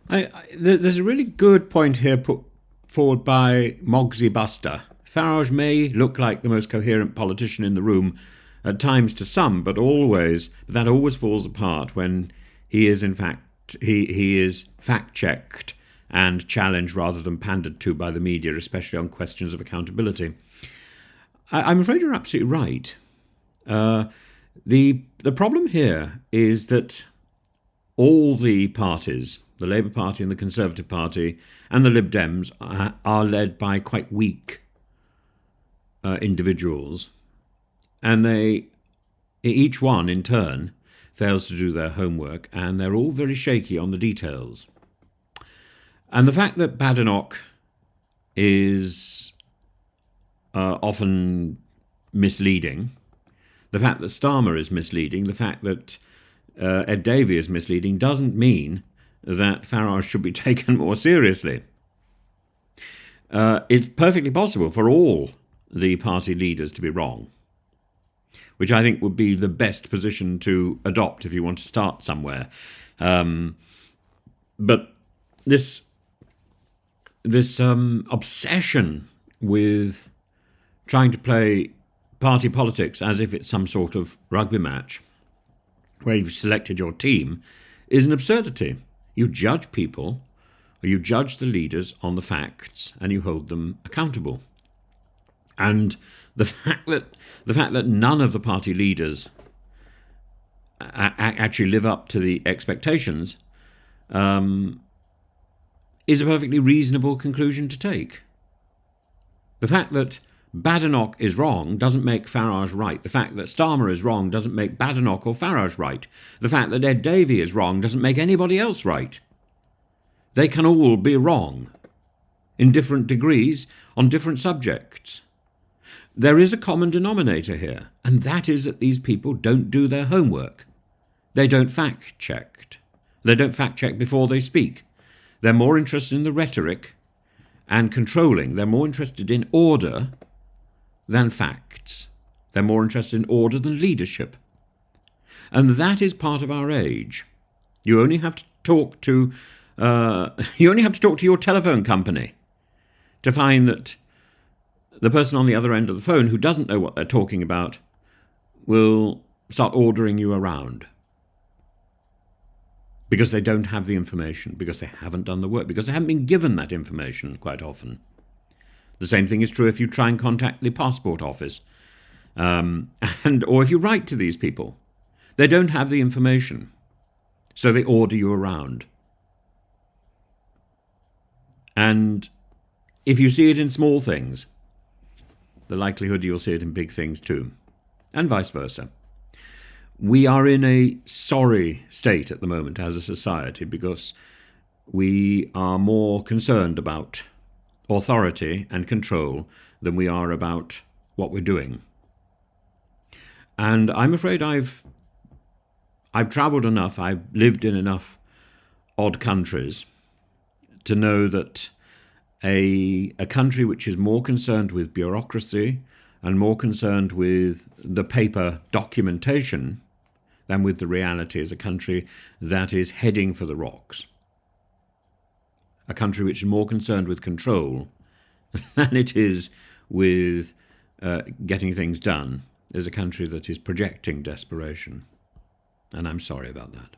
There's a really good point here put forward by Mogsy Buster. Farage may look like the most coherent politician in the room at times to some, but that always falls apart when he is in fact he is fact checked and challenged rather than pandered to by the media, especially on questions of accountability. I'm afraid you're absolutely right. The problem here is that all the parties, the Labour Party and the Conservative Party and the Lib Dems, are led by quite weak individuals, and each one in turn fails to do their homework, and they're all very shaky on the details. And the fact that Badenoch is often misleading, the fact that Starmer is misleading, the fact that Ed Davey is misleading, doesn't mean that Farage should be taken more seriously. It's perfectly possible for all the party leaders to be wrong, which I think would be the best position to adopt if you want to start somewhere. But this obsession with trying to play party politics as if it's some sort of rugby match where you've selected your team is an absurdity. You judge people, or you judge the leaders on the facts, and you hold them accountable. And the fact that none of the party leaders actually live up to the expectations is a perfectly reasonable conclusion to take. The fact that Badenoch is wrong doesn't make Farage right. The fact that Starmer is wrong doesn't make Badenoch or Farage right. The fact that Ed Davey is wrong doesn't make anybody else right. They can all be wrong in different degrees on different subjects. There is a common denominator here, and that is that these people don't do their homework. They don't fact-check. They don't fact-check before they speak. They're more interested in the rhetoric and controlling. They're more interested in order than facts. They're more interested in order than leadership. And that is part of our age. You only have to talk to your telephone company to find that the person on the other end of the phone who doesn't know what they're talking about will start ordering you around. Because they don't have the information, because they haven't done the work, because they haven't been given that information quite often. The same thing is true if you try and contact the passport office, or if you write to these people. They don't have the information, so they order you around. And if you see it in small things, the likelihood you'll see it in big things too, and vice versa. We are in a sorry state at the moment as a society because we are more concerned about authority and control than we are about what we're doing. And I'm afraid I've travelled enough, I've lived in enough odd countries to know that a country which is more concerned with bureaucracy and more concerned with the paper documentation than with the reality is a country that is heading for the rocks. A country which is more concerned with control than it is with getting things done is a country that is projecting desperation. And I'm sorry about that.